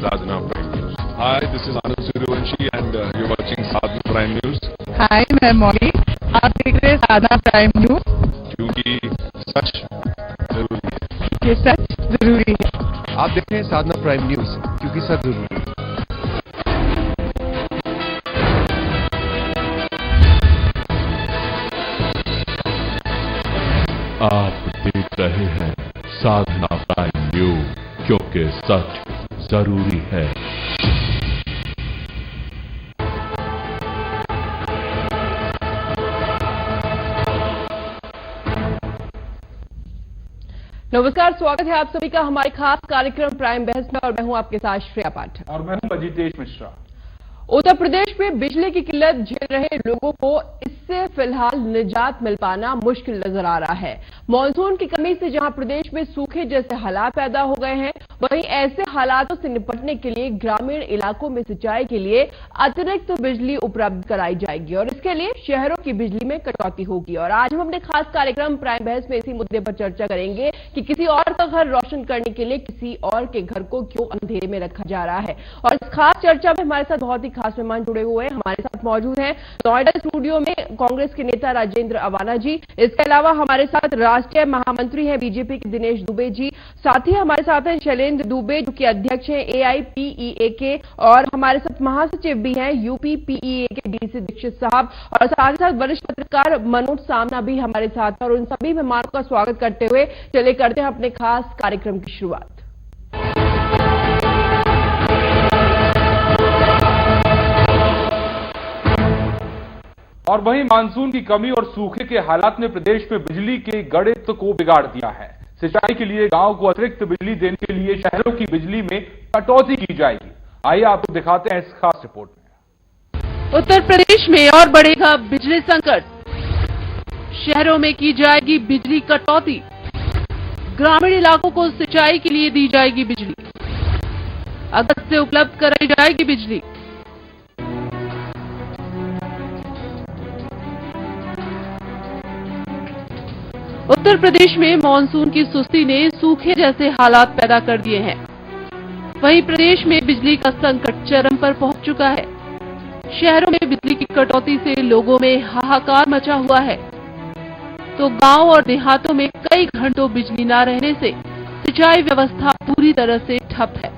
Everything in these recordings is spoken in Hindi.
Sadhana Prime News. Hi, this is Anand Suryavanshi and you're watching Sadhana Prime News. हाय, मैं मौली। आप देख रहे हैं साधना प्राइम न्यूज, क्योंकि सच जरूरी है। ये सच जरूरी है। आप देख रहे हैं साधना प्राइम न्यूज, क्योंकि सच जरूरी है। आप देख रहे हैं साधना प्राइम न्यूज, क्योंकि सच जरूरी है। नमस्कार, स्वागत है आप सभी का हमारे खास कार्यक्रम प्राइम बहस में और मैं हूं आपके साथ श्रेया पाठक और मैं हूं अजीतेश मिश्रा। उत्तर प्रदेश में बिजली की किल्लत झेल रहे लोगों को इससे फिलहाल निजात मिल पाना मुश्किल नजर आ रहा है। मानसून की कमी से जहां प्रदेश में सूखे जैसे हालात पैदा हो गए हैं, वहीं ऐसे हालातों से निपटने के लिए ग्रामीण इलाकों में सिंचाई के लिए अतिरिक्त बिजली उपलब्ध कराई जाएगी और इसके लिए शहरों की बिजली में कटौती होगी। और आज हम अपने खास कार्यक्रम प्राइम बहस में इसी मुद्दे पर चर्चा करेंगे कि किसी और का घर रोशन करने के लिए किसी और के घर को क्यों अंधेरे में रखा जा रहा है। और इस खास चर्चा में हमारे साथ बहुत ही खास मेहमान जुड़े हुए हैं। हमारे साथ मौजूद हैं नोएडा स्टूडियो में कांग्रेस के नेता राजेंद्र अवाना जी। इसके अलावा हमारे साथ राष्ट्रीय महामंत्री हैं बीजेपी के दिनेश दुबे जी। साथ ही हमारे साथ हैं शैलेंद्र दुबे जो कि अध्यक्ष हैं एआईपीईए के, और हमारे साथ महासचिव भी हैं यूपीपीईए के डीसी दीक्षित साहब, और साथ ही साथ वरिष्ठ पत्रकार मनोज सामना भी हमारे साथ हैं। और उन सभी मेहमानों का स्वागत करते हुए चले करते हैं अपने खास कार्यक्रम की शुरुआत। और वहीं मानसून की कमी और सूखे के हालात ने प्रदेश में बिजली के गणित को बिगाड़ दिया है। सिंचाई के लिए गांव को अतिरिक्त बिजली देने के लिए शहरों की बिजली में कटौती की जाएगी। आइए आपको दिखाते हैं इस खास रिपोर्ट में। उत्तर प्रदेश में और बढ़ेगा बिजली संकट, शहरों में की जाएगी बिजली कटौती, ग्रामीण इलाकों को सिंचाई के लिए दी जाएगी बिजली, अगस्त से उपलब्ध कराई जाएगी बिजली। उत्तर प्रदेश में मानसून की सुस्ती ने सूखे जैसे हालात पैदा कर दिए हैं। वहीं प्रदेश में बिजली का संकट चरम पर पहुंच चुका है। शहरों में बिजली की कटौती से लोगों में हाहाकार मचा हुआ है, तो गांव और देहातों में कई घंटों बिजली न रहने से सिंचाई व्यवस्था पूरी तरह से ठप है।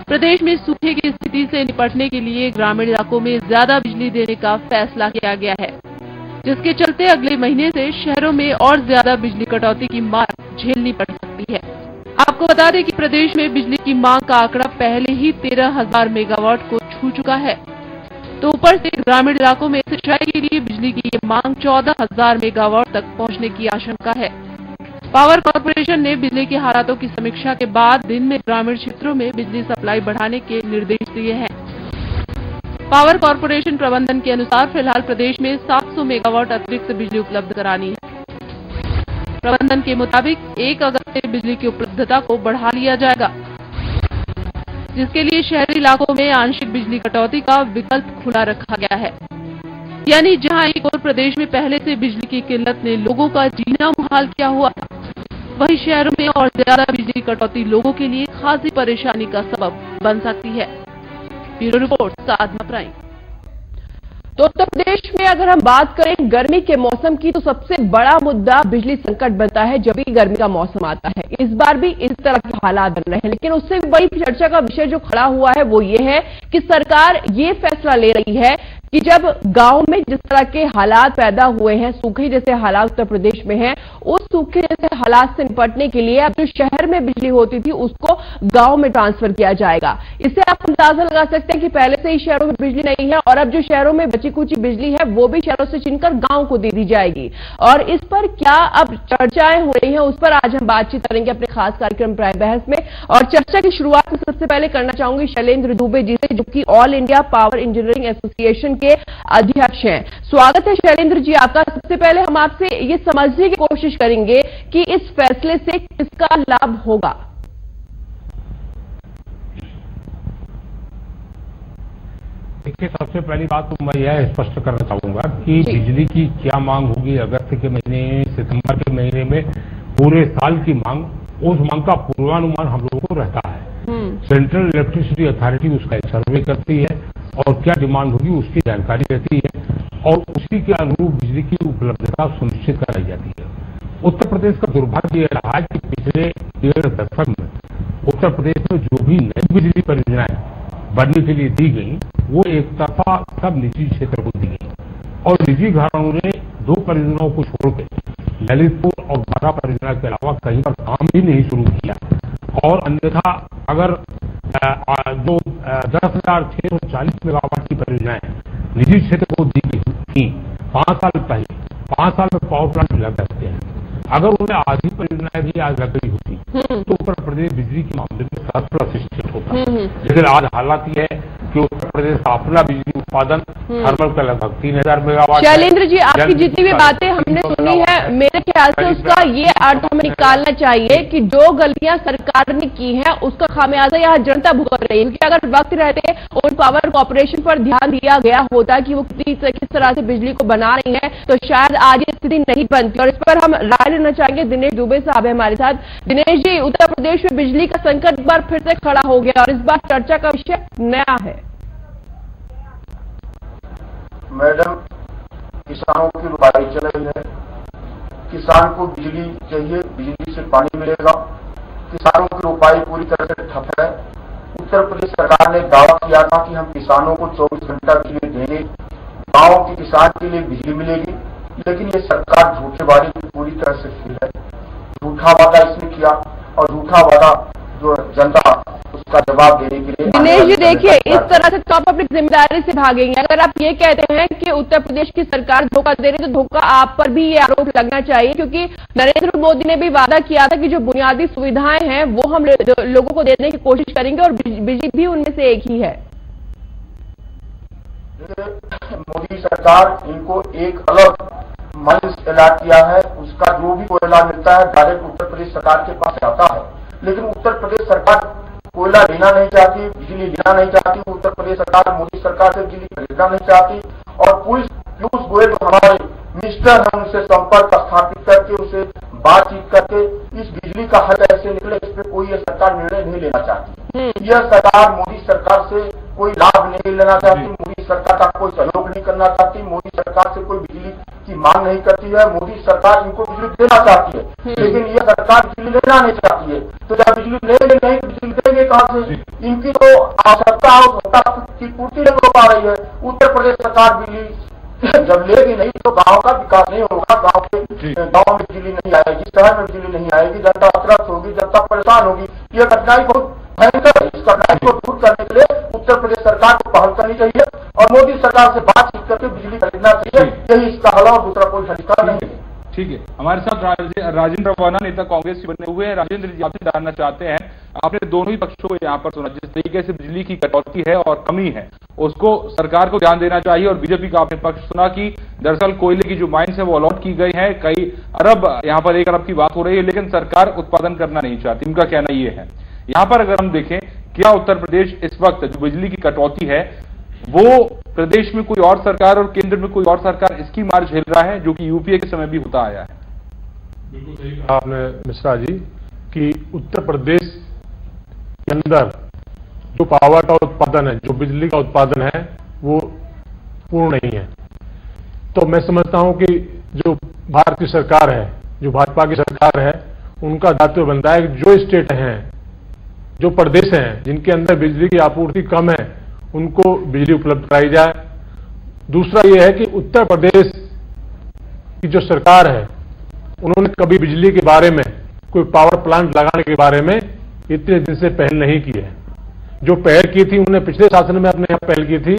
प्रदेश में सूखे की स्थिति से निपटने के लिए ग्रामीण इलाकों में ज्यादा बिजली देने का फैसला किया गया है, जिसके चलते अगले महीने से शहरों में और ज्यादा बिजली कटौती की मार झेलनी पड़ सकती है। आपको बता दें कि प्रदेश में बिजली की मांग का आंकड़ा पहले ही 13,000 मेगावाट को छू चुका है, तो ऊपर से ग्रामीण इलाकों में सिंचाई के लिए बिजली की ये मांग 14,000 मेगावाट तक पहुंचने की आशंका है। पावर कॉर्पोरेशन ने बिजली के हालातों की समीक्षा के बाद दिन में ग्रामीण क्षेत्रों में बिजली सप्लाई बढ़ाने के निर्देश दिए हैं। पावर कॉर्पोरेशन प्रबंधन के अनुसार फिलहाल प्रदेश में 700 मेगावाट अतिरिक्त बिजली उपलब्ध करानी है। प्रबंधन के मुताबिक 1 अगस्त से बिजली की उपलब्धता को बढ़ा लिया जाएगा, जिसके लिए शहरी इलाकों में आंशिक बिजली कटौती का विकल्प खुला रखा गया है। यानी जहां एक और प्रदेश में पहले से बिजली की किल्लत ने लोगों का जीना मुहाल किया हुआ, वहीं शहरों में और ज्यादा बिजली कटौती लोगों के लिए खासी परेशानी का सबब बन सकती है। ब्यूरो रिपोर्ट, साधना प्राइम। तो उत्तर प्रदेश में अगर हम बात करें गर्मी के मौसम की, तो सबसे बड़ा मुद्दा बिजली संकट बनता है जब भी गर्मी का मौसम आता है। इस बार भी इस तरह के हालात बन रहे हैं, लेकिन उससे बड़ी चर्चा का विषय जो खड़ा हुआ है वो ये है कि सरकार ये फैसला ले रही है कि जब गांव में जिस तरह के हालात पैदा हुए हैं, सूखे जैसे हालात उत्तर प्रदेश में हैं, उस सूखे जैसे हालात से निपटने के लिए अब जो शहर में बिजली होती थी उसको गांव में ट्रांसफर किया जाएगा। इससे आप अंदाजा लगा सकते हैं कि पहले से ही शहरों में बिजली नहीं है और अब जो शहरों में बची कुची बिजली है वो भी शहरों से छीनकर गांव को दे दी जाएगी। और इस पर क्या अब चर्चाएं हो रही हैं, उस पर आज हम बातचीत करेंगे अपने खास कार्यक्रम प्राइम बहस में। और चर्चा की शुरुआत में सबसे पहले करना चाहूंगी शैलेंद्र दुबे जी से, जो कि all India power engineering association के अध्यक्ष हैं। स्वागत है शैलेंद्र जी आपका। सबसे पहले हम आपसे ये समझने की कोशिश करेंगे कि इस फैसले से किसका लाभ होगा। देखिए, सबसे पहली बात तो मैं यह स्पष्ट करना चाहूंगा कि बिजली की क्या मांग होगी अगस्त के महीने, सितंबर के महीने में, पूरे साल की मांग, उस मांग का पूर्वानुमान हम लोगों को रहता है। सेंट्रल इलेक्ट्रिसिटी अथॉरिटी उसका एक सर्वे करती है और क्या डिमांड होगी उसकी जानकारी रहती है और उसी के अनुरूप बिजली की उपलब्धता सुनिश्चित कराई जाती है। उत्तर प्रदेश का दुर्भाग्य यह रहा है कि पिछले 1.5 दशक में उत्तर प्रदेश में जो भी नई बिजली परियोजनाएं बनने के लिए दी गई वो एक तरफा सब निजी क्षेत्र को दी गई और निजी घरानों ने 2 परियोजनाओं को छोड़कर ललितपुर और बाघा परियोजना के अलावा कहीं पर काम भी नहीं शुरू किया और अन्यथा अगर जो 10,640 मेगावाट की परियोजनाएं निजी क्षेत्र को दी गई थी 5 साल पहले, 5 साल में पावर प्लांट लग सकते हैं। अगर उन्हें आधी परियोजनाएं भी आज लग गई होती तो उत्तर प्रदेश बिजली के मामले में 7% होता। लेकिन आज हालात ये है कि उत्तर प्रदेश का अपना बिजली उत्पादन थर्मल का लगभग 3,000 मेगावाट। शैलेंद्र जी, आपकी जितनी भी बातें हमने सुनी है, मेरे ख्याल से उसका ये अर्थ हमें निकालना चाहिए कि जो गलतियां सरकार ने की हैं उसका खामियाजा यहाँ जनता भुगत रही है। क्योंकि अगर वक्त रहते उन पावर कॉर्पोरेशन पर ध्यान दिया गया होता कि वो किस तरह से बिजली को बना रही है तो शायद आज ये स्थिति नहीं बनती। और इस पर हम राय लेना चाहेंगे। दिनेश दुबे साहब है हमारे साथ। दिनेश जी, उत्तर प्रदेश में बिजली का संकट एक बार फिर से खड़ा हो गया और इस बार चर्चा का विषय नया है। मैडम, किसानों की रुपाई चल रही है। किसान को बिजली चाहिए, बिजली से पानी मिलेगा। किसानों की रुपाई पूरी तरह से ठप है। उत्तर प्रदेश सरकार ने दावा किया था कि हम किसानों को 24 घंटा बिजली देंगे, गांव के किसान के लिए बिजली मिलेगी, लेकिन ये सरकार झूठेबाजी में पूरी तरह से फेल है। झूठा वादा इसने किया और झूठा वादा जो जनता उसका जवाब देने के लिए। दिनेश जी, देखिए, इस तरह से तो आप अपनी जिम्मेदारी से भागेंगे। अगर आप ये कहते हैं कि उत्तर प्रदेश की सरकार धोखा दे रही तो धोखा आप पर भी ये आरोप लगना चाहिए, क्योंकि नरेंद्र मोदी ने भी वादा किया था कि जो बुनियादी सुविधाएं हैं वो हम लोगों को देने की कोशिश करेंगे और बिजली भी उनमें से एक ही है। मोदी सरकार इनको एक अलग मंच ऐलान किया है। उसका जो भी कोयला मिलता है डायरेक्ट उत्तर प्रदेश सरकार के पास आता है, लेकिन उत्तर प्रदेश सरकार कोयला लेना नहीं चाहती, बिजली लेना नहीं चाहती। उत्तर प्रदेश सरकार मोदी सरकार से बिजली खरीदना नहीं चाहती और पीयूष गोयल जो हमारे मिनिस्टर हैं उनसे संपर्क स्थापित करके उसे बातचीत करके इस बिजली का हल कैसे निकले इस पर कोई यह सरकार निर्णय नहीं लेना चाहती। यह सरकार मोदी सरकार से कोई लाभ नहीं लेना चाहती, मोदी सरकार का कोई सहयोग नहीं करना चाहती, मोदी सरकार से कोई बिजली की मांग नहीं करती है। मोदी सरकार इनको बिजली देना चाहती है, लेकिन यह सरकार बिजली लेना नहीं चाहती है। तो जब बिजली नहीं बिजली देंगे कहां से? इनकी तो आवश्यकता की पूर्ति नहीं हो पा रही है। उत्तर प्रदेश सरकार बिजली जब लेगी नहीं तो गांव का विकास नहीं होगा, गांव में बिजली नहीं आएगी, शहर में बिजली नहीं आएगी, जनता त्रस्त होगी, जनता परेशान होगी। यह कठिनाई बहुत भयंकर है। इस कठिनाई को दूर करने के लिए उत्तर प्रदेश सरकार को पहल करनी चाहिए और मोदी सरकार से बातचीत करके बिजली खरीदना चाहिए। यही इसका हल और दूसरा कोई हल नहीं है। ठीक है, हमारे साथ राजेंद्र रवाना नेता कांग्रेस से बने हुए हैं। राजेंद्र जी, आपसे जानना चाहते हैं, आपने दोनों ही पक्षों को यहाँ पर सुना, जिस तरीके से बिजली की कटौती है और कमी है उसको सरकार को ध्यान देना चाहिए, और बीजेपी का आपने पक्ष सुना कि दरअसल कोयले की जो माइंस है वो अलॉट की गई है, कई अरब, यहाँ पर 1 अरब की बात हो रही है, लेकिन सरकार उत्पादन करना नहीं चाहती। उनका कहना ये है। यहाँ पर अगर हम देखें, क्या उत्तर प्रदेश इस वक्त जो बिजली की कटौती है वो प्रदेश में कोई और सरकार और केंद्र में कोई और सरकार इसकी मार झेल रहा है, जो कि यूपीए के समय भी होता आया है? बिल्कुल सही कहा आपने मिश्रा जी कि उत्तर प्रदेश के अंदर जो पावर का उत्पादन है, जो बिजली का उत्पादन है वो पूर्ण नहीं है। तो मैं समझता हूं कि जो भारतीय सरकार है, जो भाजपा की सरकार है, उनका दायित्व बनता है कि जो स्टेट हैं, जो प्रदेश हैं जिनके अंदर बिजली की आपूर्ति कम है उनको बिजली उपलब्ध कराई जाए। दूसरा यह है कि उत्तर प्रदेश की जो सरकार है उन्होंने कभी बिजली के बारे में, कोई पावर प्लांट लगाने के बारे में इतने दिन से पहल नहीं की है। जो पहल की थी उन्होंने पिछले शासन में अपने यहाँ पहल की थी,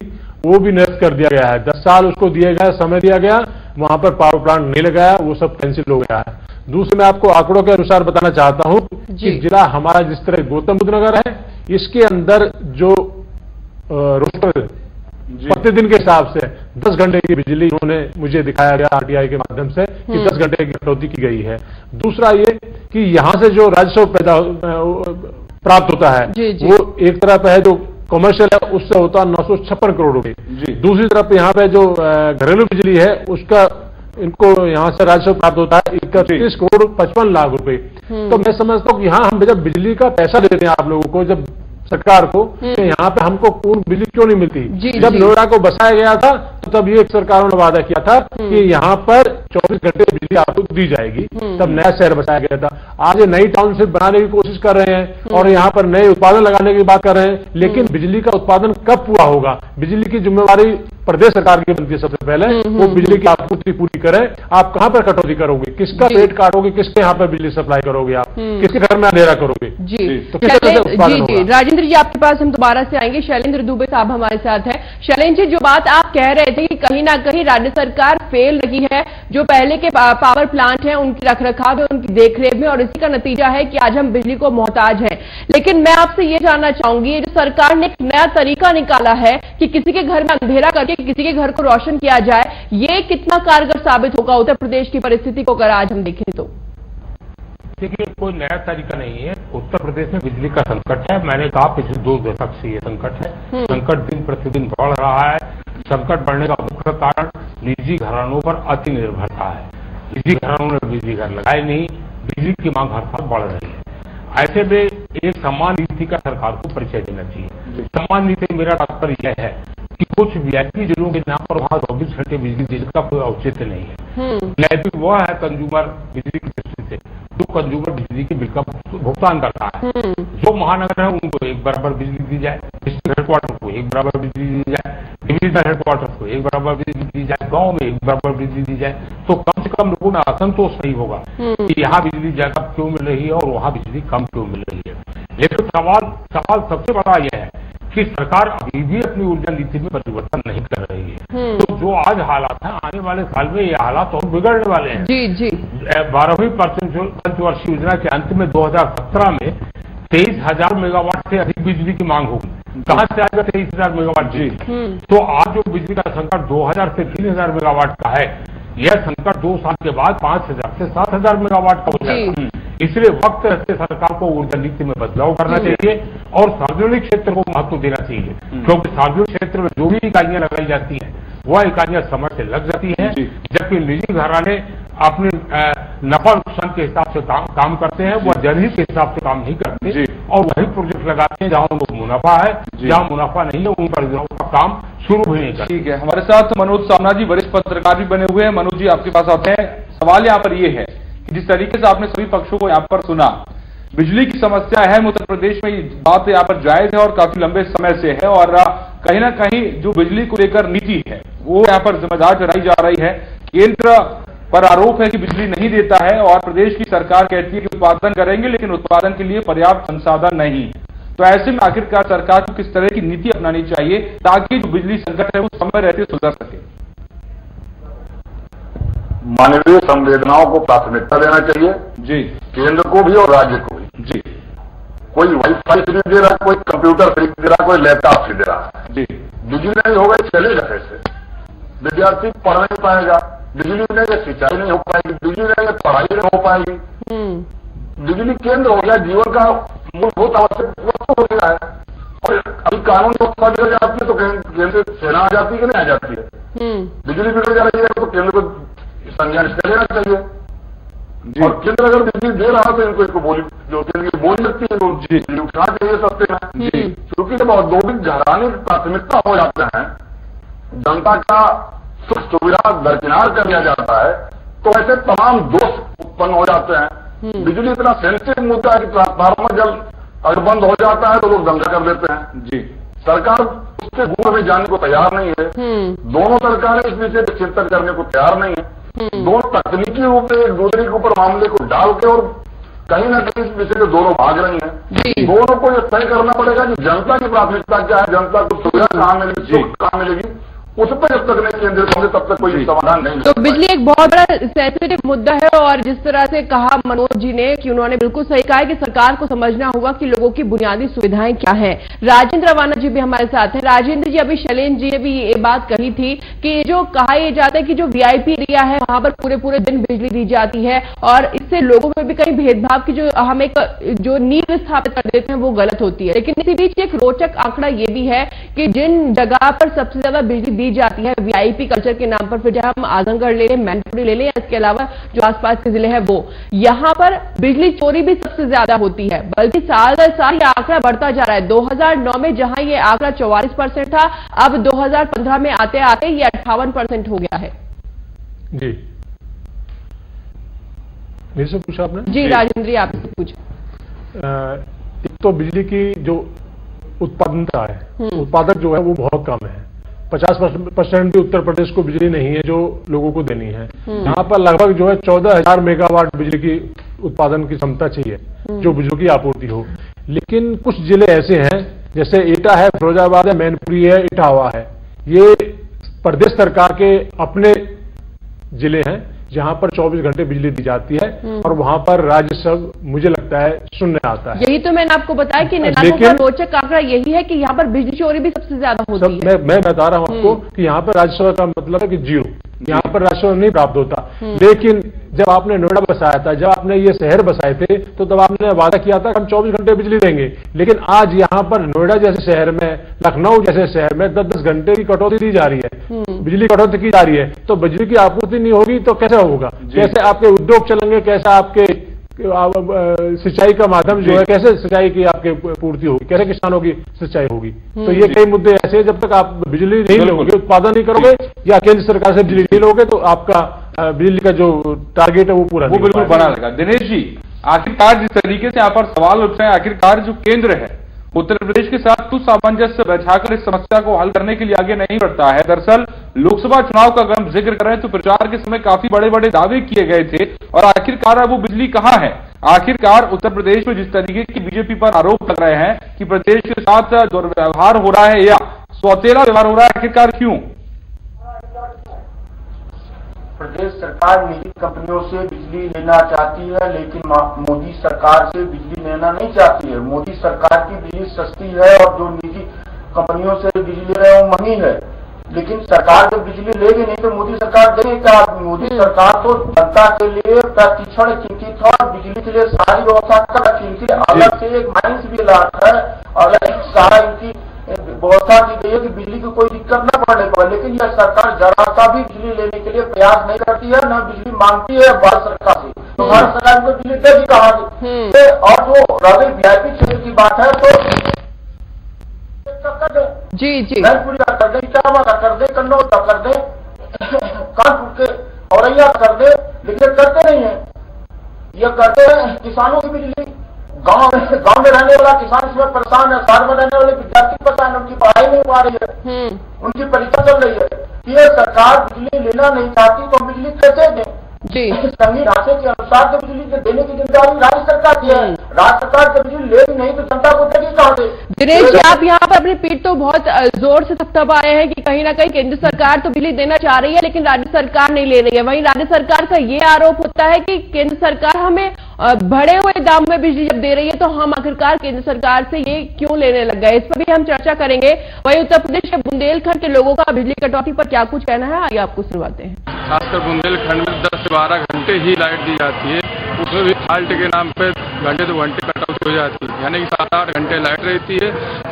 वो भी निरस्त कर दिया गया है। 10 साल उसको दिया गया, समय दिया गया, वहां पर पावर प्लांट नहीं लगाया, वो सब कैंसिल हो गया है। दूसरे मैं आपको आंकड़ों के अनुसार बताना चाहता हूं कि जिला हमारा जिस तरह गौतम बुद्ध नगर है, इसके अंदर जो रोस्टर प्रतिदिन के हिसाब से 10 घंटे की बिजली उन्होंने मुझे दिखाया गया आरटीआई के माध्यम से कि 10 घंटे की कटौती की गई है। दूसरा ये कि यहां से जो राजस्व प्राप्त होता है वो एक तरफ है जो कमर्शियल है उससे होता है 956 करोड़ रुपए। दूसरी तरफ यहाँ पे जो घरेलू बिजली है उसका इनको यहाँ से राजस्व प्राप्त होता है 31 करोड़ 55 लाख रुपए। तो मैं समझता हूँ कि यहाँ हम जब बिजली का पैसा देते हैं आप लोगों को, जब सरकार को कि यहाँ पे हमको पूर्ण बिजली क्यों नहीं मिलती। जब नोएडा को बसाया गया था तो तब ये सरकारों ने वादा किया था कि यहाँ पर 24 घंटे बिजली आपको दी जाएगी, तब नया शहर बसाया गया था। आज ये नई टाउनशिप बनाने की कोशिश कर रहे हैं और यहाँ पर नए उत्पादन लगाने की बात कर रहे हैं, लेकिन बिजली का उत्पादन कब पूरा होगा? बिजली की जिम्मेवारी प्रदेश सरकार की बनती है। सबसे पहले वो बिजली की आपूर्ति पूरी करें। आप कहां पर कटौती करोगे, किसका पेट काटोगे, किसके यहाँ पर बिजली सप्लाई करोगे, आप किसके घर में अंधेरा करोगे? तो किस तरह से उत्पादन होगा? राजेंद्र जी आपके पास हम दोबारा से आएंगे। शैलेंद्र दुबे साहब हमारे साथ है। शैलेंद्र जी, जो बात आप कह रहे थे कि कहीं ना कहीं राज्य सरकार फेल रही है, जो पहले के पावर प्लांट हैं उनकी रखरखाव है, उनकी देखरेख में, और इसी का नतीजा है कि आज हम बिजली को मोहताज हैं। लेकिन मैं आपसे ये जानना चाहूंगी, जो सरकार ने एक नया तरीका निकाला है कि किसी के घर में अंधेरा करके किसी के घर को रोशन किया जाए, ये कितना कारगर साबित होगा उत्तर प्रदेश की परिस्थिति को अगर आज हम देखें तो? देखिए, कोई नया तरीका नहीं है। उत्तर प्रदेश में बिजली का संकट है। मैंने कहा पिछले 2 दशक से ये संकट है। संकट दिन प्रतिदिन बढ़ रहा है। संकट बढ़ने का मुख्य कारण निजी घरानों पर अति निर्भरता है। निजी घरानों ने बिजली घर लगाए नहीं, बिजली की मांग हर साल बढ़ रही है। ऐसे में एक समान नीति का सरकार को परिचय देना चाहिए। समान नीति मेरा तात्पर्य यह है कि कुछ वीआईपी जिलों के नाम पर वहां 24 घंटे बिजली देने का कोई औचित्य नहीं है। वीआईपी वह है कंज्यूमर बिजली की दृष्टि से जो कंज्यूमर बिजली के बिल का भुगतान करता है। जो महानगर है उनको एक बराबर बिजली दी जाए, डिस्ट्रिक्ट हेडक्वार्टर को एक बराबर बिजली दी जाए, डिविजनल हेडक्वार्टर को एक बराबर बिजली दी जाए, गांव में एक बराबर बिजली दी जाए, तो कम से कम लोगों में असंतोष नहीं होगा कि यहाँ बिजली ज्यादा क्यों मिल रही है और वहां बिजली कम क्यों मिल रही है। लेकिन सवाल सबसे बड़ा यह है कि सरकार अभी भी अपनी ऊर्जा नीति में परिवर्तन नहीं कर रही है। तो जो आज हालात हैं, आने वाले साल में ये हालात और बिगड़ने वाले हैं। जी 12वीं पंचवर्षीय योजना के अंत में 2017 में 23,000 मेगावाट से अधिक बिजली की मांग होगी। कहां से आएगा 23,000 मेगावाट? जी तो आज जो बिजली का संकट 2,000 से 3,000 मेगावाट का है, यह संकट 2 साल के बाद 5,000 से 7,000 मेगावाट का हो जाएगा। इसलिए वक्त रहते सरकार को ऊर्जा नीति में बदलाव करना चाहिए और सार्वजनिक क्षेत्र को महत्व देना चाहिए, क्योंकि सार्वजनिक क्षेत्र में जो भी इकाइयां लगाई जाती हैं वह इकाइयां समय से लग जाती हैं, जबकि निजी घराने अपने नफा नुकसान के हिसाब से काम करते हैं, वह जनहित के हिसाब से काम नहीं करते और वही प्रोजेक्ट लगाते हैं जहां उनको मुनाफा है, जहां मुनाफा नहीं है उन परियोजनाओं का काम शुरू भी नहीं करते। ठीक है, हमारे साथ मनोज सामना जी वरिष्ठ पत्रकार भी बने हुए हैं। मनोज जी आपके पास आते हैं। सवाल यहाँ पर यह है कि जिस तरीके से आपने सभी पक्षों को यहाँ पर सुना, बिजली की समस्या है उत्तर प्रदेश में, बात यहाँ पर जायज है और काफी लंबे समय से है, और कहीं ना कहीं जो बिजली को लेकर नीति है वो यहाँ पर जिम्मेदार ठहराई जा रही है। केंद्र पर आरोप है कि बिजली नहीं देता है और प्रदेश की सरकार कहती है कि उत्पादन करेंगे, लेकिन उत्पादन के लिए पर्याप्त संसाधन नहीं। तो ऐसे में आखिरकार सरकार को किस तरह की नीति अपनानी चाहिए ताकि जो बिजली संकट है वो समय रहते सुधर सके? मानवीय संवेदनाओं को प्राथमिकता देना चाहिए जी, केंद्र को भी और राज्य को भी। जी, कोई वाईफाई फ्री दे रहा है, कोई कंप्यूटर फ्री दे रहा है, कोई लैपटॉप फ्री दे रहा है। जी, बिजली नहीं होगा चलेगा कैसे? विद्यार्थी पढ़ नहीं पाएगा, बिजली नहीं है सिंचाई नहीं हो पाएगी, बिजली नहीं है पढ़ाई नहीं हो पाएगी। बिजली केंद्र हो गया जीवन का मूलभूत आवश्यक वस्तु हो गया है। और अभी कानून व्यवस्था बिगड़ जाती है तो केंद्र सेना आ जाती है कि नहीं आ जाती है? बिजली बिगड़ जा रही है तो केंद्र को संज्ञान इसका लेना चाहिए। और केंद्र अगर बिजली दे रहा तो इनको बोली जो केंद्र बोल सकती है बिजली उठा चाहिए सस्ते में, क्योंकि जब औद्योगिक घराने की प्राथमिकता हो जाते हैं, जनता का सुख सुविधा दरकिनार कर दिया जाता है, तो ऐसे तमाम दोष उत्पन्न हो जाते हैं। बिजली इतना सेंसिटिव मुद्दा है कि ट्रांसफार्मर जब अगर बंद हो जाता है तो लोग दंगा कर देते हैं। जी, सरकार उसके गुण में जाने को तैयार नहीं है। दोनों सरकारें इस विषय पर चिंतन करने को तैयार नहीं है। दोनों तकनीकी रूप में एक दूसरे के ऊपर मामले को डाल के और कहीं ना कहीं इस विषय में दोनों भाग रही हैं। दोनों को यह तय करना पड़ेगा कि जनता की प्राथमिकता क्या है, जनता को सुविधा कहाँ मिलेगी, सुख कहाँ मिलेगी, उस पर जब तक नहीं केंद्रित होंगे तब तक कोई समाधान नहीं। तो बिजली एक बहुत बड़ा सेंसिटिव मुद्दा है और जिस तरह से कहा मनोज जी ने कि उन्होंने बिल्कुल सही कहा है कि सरकार को समझना होगा कि लोगों की बुनियादी सुविधाएं क्या हैं। राजेंद्र रवाना जी भी हमारे साथ हैं। राजेंद्र जी, अभी शैलेंद्र जी ने भी ये बात कही थी कि जो कहा यह जाता है कि जो वीआईपी एरिया है वहां पर पूरे पूरे दिन बिजली दी जाती है और इससे लोगों में भी कहीं भेदभाव की जो हम एक जो नींव स्थापित कर देते हैं वो गलत होती है। लेकिन इसी बीच एक रोचक आंकड़ा ये भी है कि जिन जगह पर सबसे ज्यादा बिजली दी जाती है वीआईपी कल्चर के नाम पर। फिर जब हम आजमगढ़ ले लें, मैनपुरी ले लें, इसके अलावा जो आसपास के जिले हैं वो, यहाँ पर बिजली चोरी भी सबसे ज्यादा होती है, बल्कि साल दर साल ये आंकड़ा बढ़ता जा रहा है। 2009 में जहां ये आंकड़ा 44% था, अब 2015 में आते आते ये 58% हो गया है। जी, मेरे से पूछा आपने? जी राजेंद्र, आपसे पूछा। एक तो बिजली की जो उत्पादनता है, उत्पादक जो है वो बहुत कम है। 50% भी उत्तर प्रदेश को बिजली नहीं है जो लोगों को देनी है। यहाँ पर लगभग जो है 14,000 मेगावाट बिजली की उत्पादन की क्षमता चाहिए जो बिजली की आपूर्ति हो। लेकिन कुछ जिले ऐसे हैं, जैसे एटा है, फिरोजाबाद है, मैनपुरी है, इटावा है, ये प्रदेश सरकार के अपने जिले हैं जहां पर 24 घंटे बिजली दी जाती है और वहां पर राजस्व मुझे लगता है शून्य आता है। यही तो मैंने आपको बताया कि निलामों का रोचक आंकड़ा यही है कि यहाँ पर बिजली चोरी भी सबसे ज्यादा होती है। मैं बता रहा हूं आपको कि यहाँ पर राजस्व का मतलब है कि जीरो, यहाँ पर राजस्व नहीं प्राप्त होता। लेकिन जब आपने नोएडा बसाया था, जब आपने ये शहर बसाए थे, तो तब आपने वादा किया था कि हम 24 घंटे बिजली देंगे। लेकिन आज यहाँ पर नोएडा जैसे शहर में, लखनऊ जैसे शहर में 10-10 घंटे की कटौती दी जा रही है, बिजली कटौती की जा रही है। तो बिजली की आपूर्ति नहीं होगी तो कैसे होगा? कैसे आपके उद्योग चलेंगे? कैसे आपके सिंचाई का माध्यम जो है, कैसे सिंचाई की आपके पूर्ति होगी? कैसे किसानों की सिंचाई होगी? तो ये कई मुद्दे ऐसे हैं, जब तक आप बिजली नहीं लोगे, उत्पादन नहीं करोगे या केंद्र सरकार से बिजली नहीं लोगे, तो आपका बिजली का जो टारगेट है वो पूरा वो बिल्कुल बना रहेगा। दिनेश जी, आखिरकार जिस तरीके से यहाँ पर सवाल उठ रहे हैं, आखिरकार जो केंद्र है उत्तर प्रदेश के साथ तो सामंजस्य बैठाकर इस समस्या को हल करने के लिए आगे नहीं बढ़ता है। दरअसल लोकसभा चुनाव का अगर हम जिक्र करें तो प्रचार के समय काफी बड़े बड़े दावे किए गए थे, और आखिरकार अब वो बिजली कहां है? आखिरकार उत्तर प्रदेश में जिस तरीके की बीजेपी पर आरोप लग रहे हैं कि प्रदेश के साथ दुर्व्यवहार हो रहा है या सौतेला व्यवहार हो रहा है, आखिरकार क्यों? प्रदेश सरकार निजी कंपनियों से बिजली लेना चाहती है, लेकिन मोदी सरकार से बिजली लेना नहीं चाहती है। मोदी सरकार की बिजली सस्ती है और जो निजी कंपनियों से बिजली ले रहे हैं वो महंगी है। लेकिन सरकार जब बिजली लेगी नहीं तो मोदी सरकार देगी क्या? मोदी सरकार तो जनता के लिए प्रतिक्षण चिंतित है और बिजली के लिए सारी व्यवस्था कर रखी है। अलग से एक माइंस भी लाट है, अलग सारा इनकी व्यवस्था की गई है कि बिजली की कोई दिक्कत न पड़ने पर। लेकिन यह सरकार जरा सा भी बिजली लेने के लिए प्रयास नहीं करती है, न बिजली मांगती है भारत सरकार से। तो भारत सरकार को बिजली देगी कहाँ से? और जो रवि वीआईपी क्षेत्र की बात है तो कर दे, जी मैनपुरी का कर दे, इटावा का कर दे, कन्नौज का कर दे, कानपुर के औरैया कर दे, लेकिन करते नहीं है। ये करते हैं किसानों की बिजली, गांव में रहने वाला किसान इसमें परेशान है, शहर में रहने वाले विद्यार्थी परेशान है, उनकी पढ़ाई नहीं हो रही है, उनकी परीक्षा चल रही है। ये सरकार बिजली लेना नहीं चाहती तो बिजली कैसे दें? जी, संघीय ढांचे के अनुसार तो बिजली देने की जिम्मेदारी राज्य सरकार की है। राज्य सरकार से बिजली लेगी नहीं तो जनता को देगी कहां से? दिनेश जी, आप यहाँ पर अपनी पीठ तो बहुत जोर से थपथपा रहे हैं कि कहीं ना कहीं केंद्र सरकार तो बिजली देना चाह रही है लेकिन राज्य सरकार नहीं ले रही है। वहीं राज्य सरकार का ये आरोप होता है कि केंद्र सरकार हमें बढ़े हुए दाम में बिजली जब दे रही है तो हम आखिरकार केंद्र सरकार से ये क्यों लेने लग गए? इस पर भी हम चर्चा करेंगे। वहीं उत्तर प्रदेश के बुंदेलखंड के लोगों का बिजली कटौती पर क्या कुछ कहना है, आइए आपको सुनवाते हैं। खासकर बुंदेलखंड में 10 से 12 घंटे ही लाइट दी जाती है, उसमें भी फाल्ट के नाम पे घंटे 2 घंटे कटौती हो जाती है, यानी कि 7-8 घंटे लाइट रहती है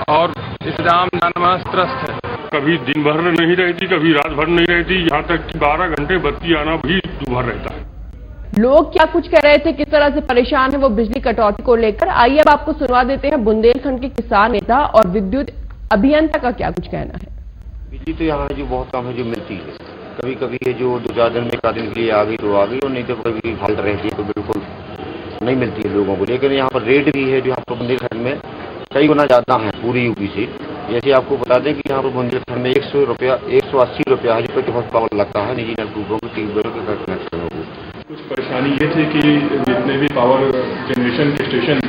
और इंतजाम जानमास त्रस्त है। कभी दिन भर नहीं रहती, कभी रात भर नहीं रहती, यहाँ तक कि 12 घंटे बत्ती आना भी दोपहर रहता है। लोग क्या कुछ कह रहे थे, किस तरह से परेशान है वो बिजली कटौती को लेकर, आइए अब आपको सुनवा देते हैं बुंदेलखंड के किसान नेता और विद्युत अभियंता का क्या कुछ कहना है। बिजली तो यहाँ जो बहुत कम है जो मिलती है, कभी कभी ये जो 2-4 दिन में 1 दिन के लिए आ गई तो आ गई और नहीं तो कभी फाल्ट रहती है तो बिल्कुल नहीं मिलती है लोगों को। लेकिन यहाँ पर रेट भी है जो यहाँ पर बुंदेलखंड में कई गुना ज्यादा है पूरी यूपी से। जैसे आपको बता दें कि यहाँ पर बुंदेलखंड में 180 रुपया है जो हॉर्स पावर लगता है निजी नलकूपों के ट्यूबवेलों के कनेक्शनों को। कुछ परेशानी ये थी कि जितने भी पावर जनरेशन के स्टेशन थे,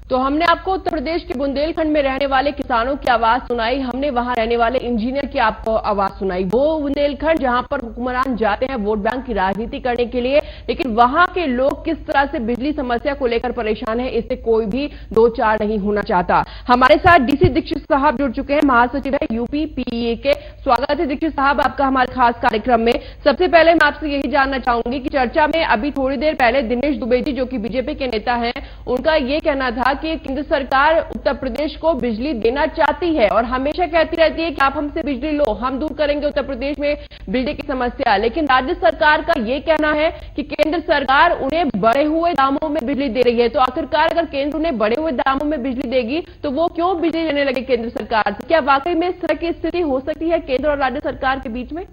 तो हमने आपको उत्तर प्रदेश के बुंदेलखंड में रहने वाले किसानों की आवाज सुनाई, हमने वहां रहने वाले इंजीनियर की आपको आवाज सुनाई। वो बुंदेलखंड जहां पर हुक्मरान जाते हैं वोट बैंक की राजनीति करने के लिए, लेकिन वहां के लोग किस तरह से बिजली समस्या को लेकर परेशान है इससे कोई भी दो चार नहीं होना चाहता। हमारे साथ डीसी दीक्षित साहब जुड़ चुके हैं, महासचिव है यूपी पीईए के। स्वागत है दीक्षित साहब आपका हमारे खास कार्यक्रम में। सबसे पहले मैं आपसे यही जानना चाहूंगी कि चर्चा में अभी थोड़ी देर पहले दिनेश दुबे जी जो कि बीजेपी के नेता हैं, उनका ये कहना था कि केंद्र सरकार उत्तर उत्तर प्रदेश को बिजली देना चाहती है और हमेशा कहती रहती है कि आप हमसे बिजली लो, हम दूर करेंगे उत्तर प्रदेश में बिजली की समस्या। लेकिन राज्य सरकार का ये कहना है कि केंद्र सरकार उन्हें बढ़े हुए दामों में बिजली दे रही है। तो आखिरकार अगर केंद्र उन्हें बढ़े हुए दामों में बिजली देगी तो वो क्यों बिजली लेने लगे केंद्र सरकार से? क्या वाकई में इस तरह की स्थिति हो सकती है केंद्र और राज्य सरकार के बीच में?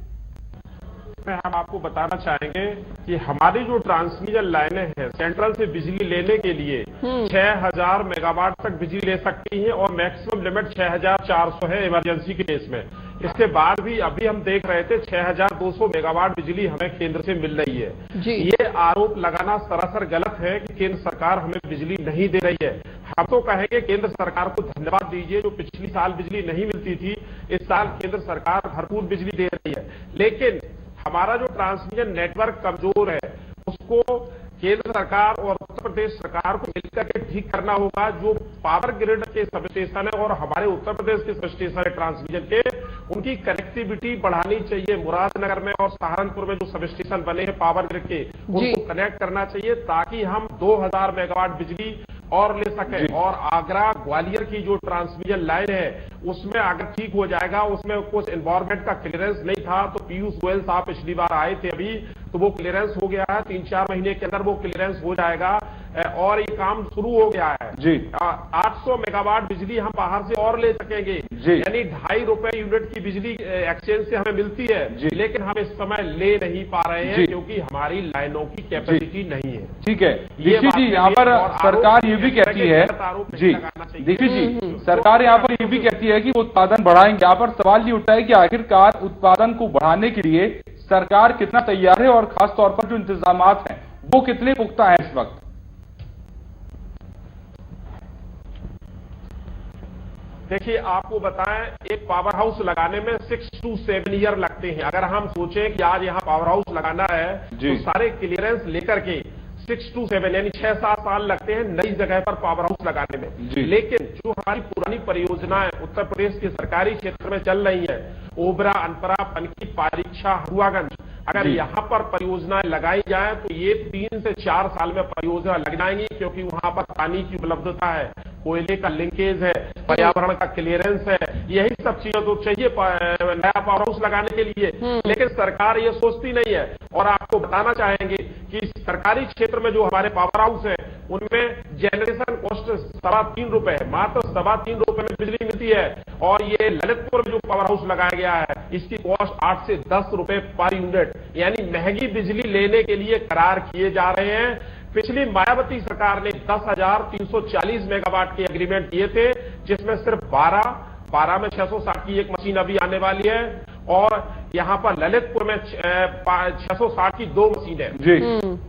हम आपको बताना चाहेंगे कि हमारी जो ट्रांसमिशन लाइनें हैं सेंट्रल से बिजली लेने के लिए 6000 मेगावाट तक बिजली ले सकती हैं और मैक्सिमम लिमिट 6400 है इमरजेंसी के केस में। इसके बाद भी अभी हम देख रहे थे 6200 मेगावाट बिजली हमें केंद्र से मिल रही है। ये आरोप लगाना सरासर गलत है कि केंद्र सरकार हमें बिजली नहीं दे रही है। हम तो कहेंगे केंद्र सरकार को धन्यवाद दीजिए, जो पिछली साल बिजली नहीं मिलती थी इस साल केंद्र सरकार भरपूर बिजली दे रही है। लेकिन हमारा जो ट्रांसमिशन नेटवर्क कमजोर है उसको केंद्र सरकार और उत्तर प्रदेश सरकार को मिलकर के ठीक करना होगा। जो पावर ग्रिड के सब स्टेशन है और हमारे उत्तर प्रदेश के सब स्टेशन है ट्रांसमिशन के, उनकी कनेक्टिविटी बढ़ानी चाहिए। मुरादनगर में और सहारनपुर में जो सब स्टेशन बने हैं पावर ग्रिड के, उनको कनेक्ट करना चाहिए ताकि हम 2000 मेगावाट बिजली और ले सके। और आगरा ग्वालियर की जो ट्रांसमिशन लाइन है उसमें अगर ठीक हो जाएगा, उसमें कुछ एनवायरमेंट का क्लियरेंस नहीं था, तो पीयूष गोयल साहब पिछली बार आए थे अभी, तो वो क्लियरेंस हो गया है। 3-4 महीने के अंदर वो क्लियरेंस हो जाएगा और ये काम शुरू हो गया है। 800 मेगावाट बिजली हम बाहर से और ले सकेंगे, यानी 2.5 रुपए यूनिट की बिजली एक्सचेंज से हमें मिलती है। लेकिन हम इस समय ले नहीं पा रहे हैं क्योंकि हमारी लाइनों की कैपेसिटी नहीं है। ठीक है दीक्षित जी, यहाँ पर सरकार ये भी कहती है जी, दीक्षित जी सरकार यहाँ पर ये भी कहती है कि वो उत्पादन बढ़ाएंगे। यहाँ पर सवाल ये उठता है कि आखिरकार उत्पादन को बढ़ाने के लिए सरकार कितना तैयार है और खास तौर पर जो इंतजामात हैं वो कितने पुख्ता है इस वक्त? देखिए आपको बताएं, एक पावर हाउस लगाने में 6 to 7 ईयर लगते हैं। अगर हम सोचें कि आज यहाँ पावर हाउस लगाना है तो सारे क्लियरेंस लेकर के 6 to 7 यानी 6-7 साल लगते हैं नई जगह पर पावर हाउस लगाने में। लेकिन जो हमारी पुरानी परियोजनाएं उत्तर प्रदेश के सरकारी क्षेत्र में चल रही है, ओबरा, अनपरा, पनकी, पारीक्षा, हरुआगंज, अगर यहाँ पर परियोजनाएं लगाई जाए तो ये 3 से 4 साल में परियोजना लग जाएंगी, क्योंकि वहां पर पानी की उपलब्धता है, कोयले का लिंकेज है, पर्यावरण का क्लियरेंस है, यही सब चीजें तो चाहिए नया पावर हाउस लगाने के लिए। लेकिन सरकार ये सोचती नहीं है। और आपको बताना चाहेंगे कि सरकारी क्षेत्र में जो हमारे पावर हाउस है उनमें जनरेशन कॉस्ट 3.25 रुपए है, मात्र 3.25 रुपए में बिजली मिलती है। और ये ललितपुर में जो पावर हाउस लगाया गया है इसकी कॉस्ट 8 से 10 रुपए पर यूनिट, यानी महंगी बिजली लेने के लिए करार किए जा रहे हैं। पिछली मायावती सरकार ने 10,340 मेगावाट के एग्रीमेंट किए थे, जिसमें सिर्फ 12 में 660 की एक मशीन अभी आने वाली है और यहां पर ललितपुर में 660 की 2 मशीनें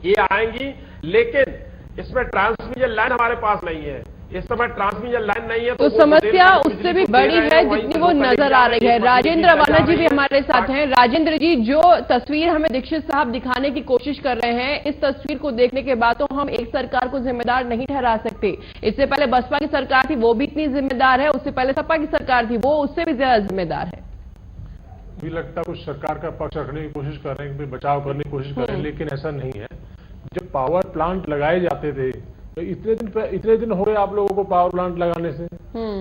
ये आएंगी। लेकिन इसमें ट्रांसमिशन लाइन हमारे पास नहीं है, इस समय ट्रांसमिशन लाइन नहीं है तो समस्या उससे भी बड़ी है जितनी वो नजर आ रही है। राजेंद्र अवाना जी भी हमारे साथ हैं। राजेंद्र जी, जो तस्वीर हमें दीक्षित साहब दिखाने की कोशिश कर रहे हैं, इस तस्वीर को देखने के बाद तो हम एक सरकार को जिम्मेदार नहीं ठहरा सकते। इससे पहले बसपा की सरकार थी, वो भी इतनी जिम्मेदार है, उससे पहले सपा की सरकार थी, वो उससे भी ज्यादा जिम्मेदार है। मुझे लगता है कुछ सरकार का पक्ष रखने की कोशिश कर रहे हैं, बचाव करने की कोशिश कर रहे हैं, लेकिन ऐसा नहीं है। जब पावर प्लांट लगाए जाते थे तो इतने दिन हो गए आप लोगों को पावर प्लांट लगाने से।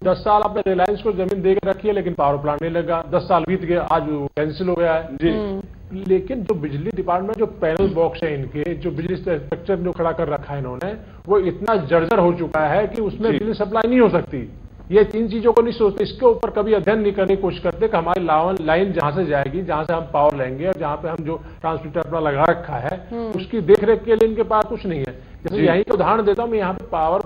10 साल आपने रिलायंस को जमीन देकर रखी है लेकिन पावर प्लांट नहीं लगा। 10 साल बीत गए, आज वो कैंसिल हो गया है जी। लेकिन जो बिजली डिपार्टमेंट जो पैनल बॉक्स है इनके, जो बिजली स्ट्रक्चर जो खड़ा कर रखा है इन्होंने, वो इतना जर्जर हो चुका है कि उसमें बिजली सप्लाई नहीं हो सकती। ये 3 चीजों को नहीं सोचते, इसके ऊपर कभी अध्ययन नहीं करने की कोशिश करते कि हमारी लाइन जहां से जाएगी, जहां से हम पावर लेंगे और जहां पे हम जो ट्रांसमीटर अपना लगा रखा है उसकी देखरेख के लिए इनके पास कुछ नहीं है। जैसे यही तो उदाहरण देता हूं मैं, यहाँ पे पावर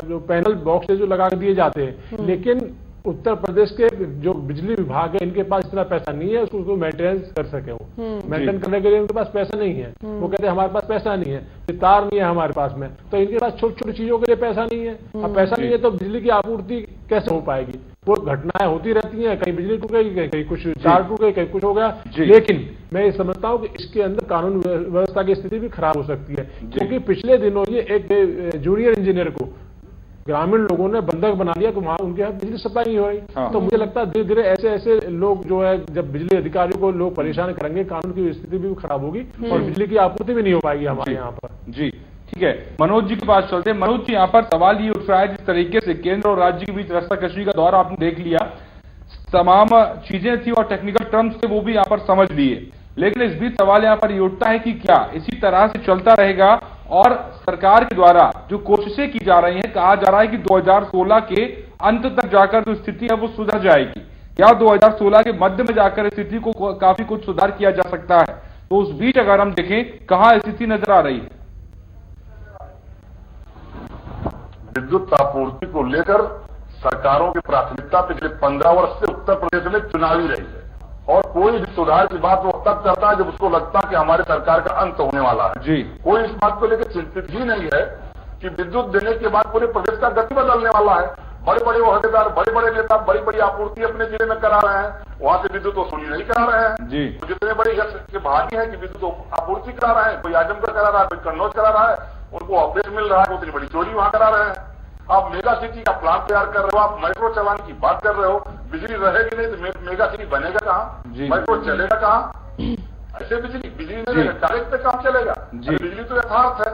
जो पैनल बॉक्स जो लगा दिए जाते हैं, लेकिन उत्तर प्रदेश के जो बिजली विभाग है इनके पास इतना पैसा नहीं है उसको मेंटेनेंस कर सके। वो मेंटेन करने के लिए उनके पास पैसा नहीं है। वो कहते हैं हमारे पास पैसा नहीं है, तार नहीं है हमारे पास में, तो इनके पास छोटी छोटी चीजों के लिए पैसा नहीं है। अब पैसा नहीं है तो बिजली की आपूर्ति कैसे हो पाएगी? वो घटनाएं होती रहती हैं, कहीं बिजली टूट गई, कहीं कुछ तार टूट गई, कहीं कुछ हो गया। लेकिन मैं ये समझता हूँ कि इसके अंदर कानून व्यवस्था की स्थिति भी खराब हो सकती है, क्योंकि पिछले दिनों ये एक जूनियर इंजीनियर को ग्रामीण लोगों ने बंधक बना लिया कि वहां उनके यहाँ बिजली सप्लाई नहीं हो रही। तो मुझे लगता है धीरे धीरे ऐसे लोग जो है, जब बिजली अधिकारियों को लोग परेशान करेंगे, कानून की स्थिति भी खराब होगी और बिजली की आपूर्ति भी नहीं हो पाएगी हमारे यहाँ पर। जी ठीक है, मनोज जी के पास चलते हैं। मनोज जी, यहाँ पर सवाल ये उठ रहा है, जिस तरीके से केंद्र और राज्य के बीच रस्साकशी का दौर आपने देख लिया, तमाम चीजें थी और टेक्निकल टर्म्स थे वो भी यहाँ पर समझ लिए, लेकिन इस बीच सवाल यहाँ पर ये उठता है कि क्या इसी तरह से चलता रहेगा और सरकार के द्वारा जो कोशिशें की जा रही हैं, कहा जा रहा है कि 2016 के अंत तक जाकर जो स्थिति है वो सुधर जाएगी, या 2016 के मध्य में जाकर स्थिति को काफी कुछ सुधार किया जा सकता है? तो उस बीच अगर हम देखें कहां स्थिति नजर आ रही है? विद्युत आपूर्ति को लेकर सरकारों की प्राथमिकता पिछले 15 वर्ष से उत्तर प्रदेश में चुनावी रही है, और कोई भी सुधार की बात वो तब करता है जब उसको लगता है कि हमारी सरकार का अंत होने वाला है। जी, कोई इस बात को लेकर चिंतित ही नहीं है कि विद्युत देने के बाद पूरे प्रदेश का गति बदलने वाला है। बड़े बड़े ओहदेदार, बड़े बड़े नेता बड़ी बड़ी आपूर्ति अपने जिले में करा रहे हैं, वहां से विद्युत वसूली नहीं करा रहे हैं। जी, तो जितने बड़े यश के भागी हैं कि विद्युत आपूर्ति करा रहे हैं, कोई आजमगढ़ करा रहा है, कोई कन्नौज करा रहा है, उनको ऑपरेट मिल रहा है, उतनी बड़ी चोरी वहां करा रहे हैं। आप मेगा सिटी का प्लान तैयार कर रहे हो, आप मेट्रो चलाने की बात कर रहे हो, बिजली रहेगी नहीं तो मेगा सिटी बनेगा कहाँ, मेट्रो चलेगा कहाँ? ऐसे बिजली नहीं रहेगा, डायरेक्ट पे काम चलेगा। बिजली तो यथार्थ है,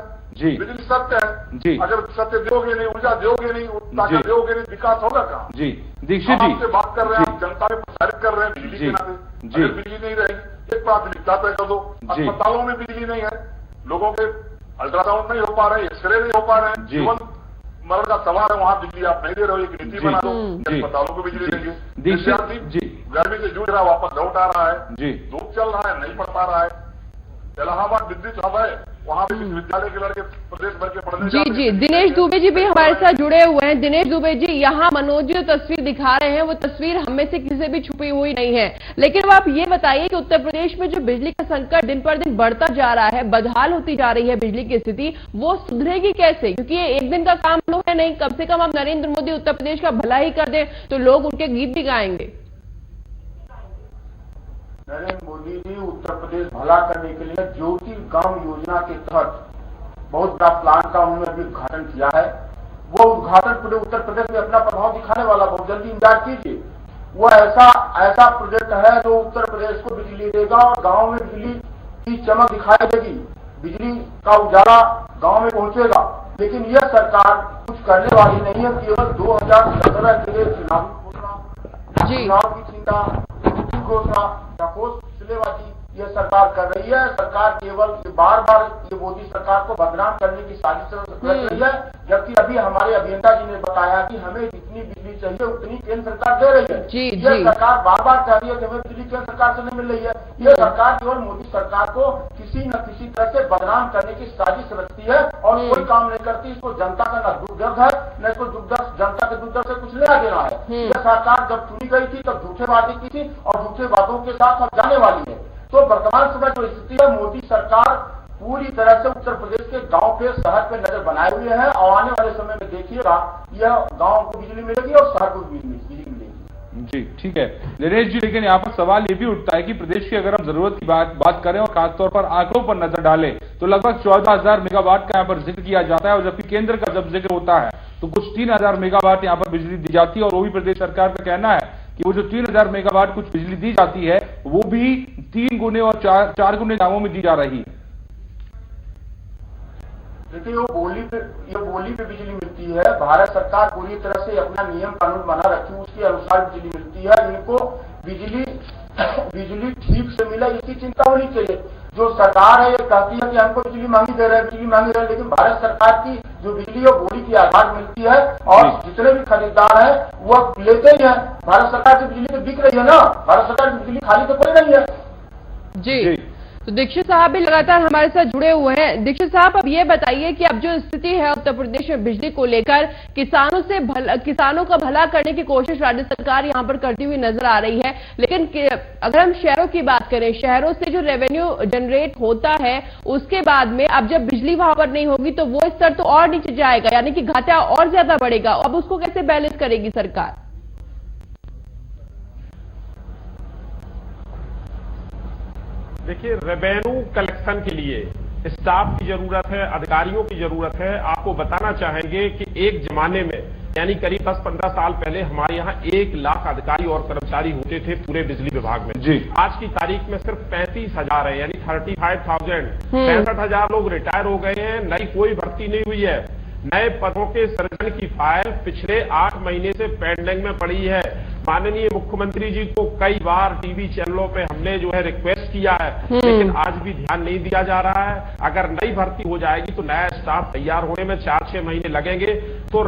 बिजली सत्य है, अगर सत्य दोगे नहीं, ऊर्जा दोगे नहीं, ताकत दोगे नहीं, विकास होगा कहाँ? जी, दीक्षित जी, आपसे बात कर रहे हैं, आप जनता में प्रसारित कर रहे हैं बिजली के नाते। अगर बिजली नहीं रहेगी, एक प्राथमिकता तय कर दो। अस्पतालों में बिजली नहीं है, लोगों के अल्ट्रासाउंड नहीं हो पा रहे, एक्सरे नहीं हो पा रहे हैं, जीवन मरण का सवाल है, वहां बिजली आप नहीं दे रहे हो, एक नीति बना दो, अस्पतालों को बिजली देंगे। विद्यार्थी गर्मी से जूझ रहा, वापस लौट आ रहा है, धूप चल रहा है, नहीं पढ़ पा रहा है। इलाहाबाद विद्युत हब है, वहां पे विश्वविद्यालय के लड़के प्रदेश भर के पढ़ने जी, दिनेश दुबे जी भी हमारे साथ जुड़े हुए हैं। दिनेश दुबे जी, यहाँ मनोज जो तस्वीर दिखा रहे हैं वो तस्वीर हमें से किसी से भी छुपी हुई नहीं है, लेकिन अब आप ये बताइए कि उत्तर प्रदेश में जो बिजली का संकट दिन पर दिन बढ़ता जा रहा है, बदहाल होती जा रही है बिजली की स्थिति, वो सुधरेगी कैसे? क्योंकि ये एक दिन का काम तो है नहीं, कम से कम अब नरेंद्र मोदी उत्तर प्रदेश का भला ही कर दे तो लोग उनके गीत भी गाएंगे। नरेंद्र मोदी जी उत्तर प्रदेश भला करने के लिए ज्योति गांव योजना के तहत बहुत बड़ा प्लान का उन्होंने अभी उद्घाटन किया है। वो उद्घाटन पूरे उत्तर प्रदेश में अपना प्रभाव दिखाने वाला, बहुत जल्दी इंतजार कीजिए। वो ऐसा प्रोजेक्ट है जो उत्तर प्रदेश को बिजली देगा और गाँव में बिजली की चमक दिखाई देगी, बिजली का उजाला गाँव में पहुंचेगा। लेकिन यह सरकार कुछ करने वाली नहीं है, केवल 2017 के लिए चुनाव की चिंता, घोषणा, सिलेबाजी ये सरकार कर रही है। सरकार केवल बार बार ये मोदी सरकार को बदनाम करने की साजिश कर रही है, जबकि अभी हमारे अभियंता जी ने बताया कि हमें जितनी बिजली चाहिए उतनी केंद्र सरकार दे रही है। ये सरकार बार बार कह रही है कि हमें बिजली केंद्र सरकार से नहीं मिल रही है। ये सरकार केवल मोदी सरकार को किसी न किसी तरह से बदनाम करने की साजिश रचती है और कोई काम नहीं करती। इसको जनता का न दुर्दर्द है, न इसको जनता के दुर्दर्द से कुछ लेना देना है। यह सरकार जब चुनी गई थी तब झूठे वादे की थी और झूठे वादों के साथ अब जाने वाली है। तो वर्तमान समय जो स्थिति है, मोदी सरकार पूरी तरह से उत्तर प्रदेश के गांव पे शहर पे नजर बनाए हुए है और आने वाले समय में देखिएगा यह गांव को बिजली मिलेगी और शहर को बिजली मिलेगी। जी, ठीक है दिनेश जी, लेकिन यहाँ पर सवाल ये भी उठता है कि प्रदेश की अगर हम जरूरत की बात करें और खासतौर पर आंकड़ों पर नजर डालें तो लगभग 14,000 मेगावाट का यहाँ पर जिक्र किया जाता है, और जबकि केंद्र का जब जिक्र होता है तो कुछ 3,000 मेगावाट यहाँ पर बिजली दी जाती है। और वो भी प्रदेश सरकार का कहना है कि वो जो 3,000 मेगावाट कुछ बिजली दी जाती है वो भी 3 गुने और 4 गुने दामों में दी जा रही है। देखिए वो बोली पे बिजली मिलती है। भारत सरकार पूरी तरह से अपना नियम कानून बना रखी है, उसके अनुसार बिजली मिलती है। इनको बिजली ठीक से मिला इसकी चिंता होनी चाहिए। जो सरकार है ये कहती है कि हमको बिजली महंगी दे रहे हैं, लेकिन भारत सरकार की जो बिजली है बोली की आधार मिलती है और जितने भी खरीदार हैं वो लेते ही हैं। भारत सरकार की बिजली तो बिक रही है ना, भारत सरकार की बिजली खाली तो कोई नहीं है। जी, तो दीक्षित साहब भी लगातार हमारे साथ जुड़े हुए हैं। दीक्षित साहब, अब ये बताइए कि अब जो स्थिति है उत्तर प्रदेश में बिजली को लेकर, किसानों का भला करने की कोशिश राज्य सरकार यहां पर करती हुई नजर आ रही है, लेकिन अगर हम शहरों की बात करें, शहरों से जो रेवेन्यू जनरेट होता है उसके बाद में अब जब बिजली वहां पर नहीं होगी तो वो स्तर तो और नीचे जाएगा, यानी कि घाटा और ज्यादा बढ़ेगा। अब उसको कैसे बैलेंस करेगी सरकार? देखिए, रेवेन्यू कलेक्शन के लिए स्टाफ की जरूरत है, अधिकारियों की जरूरत है। आपको बताना चाहेंगे कि एक जमाने में यानी करीब 10-15 साल पहले हमारे यहाँ 1 लाख अधिकारी और कर्मचारी होते थे पूरे बिजली विभाग में। जी। आज की तारीख में सिर्फ 35,000 है, यानी 35,000। 65,000 लोग रिटायर हो गए हैं, नई कोई भर्ती नहीं हुई है। नए पदों के सृजन की फाइल पिछले 8 महीने से पेंडिंग में पड़ी है। माननीय मुख्यमंत्री जी को कई बार टीवी चैनलों पे हमने जो है रिक्वेस्ट किया है, लेकिन आज भी ध्यान नहीं दिया जा रहा है। अगर नई भर्ती हो जाएगी तो नया स्टाफ तैयार होने में 4-6 महीने लगेंगे। तो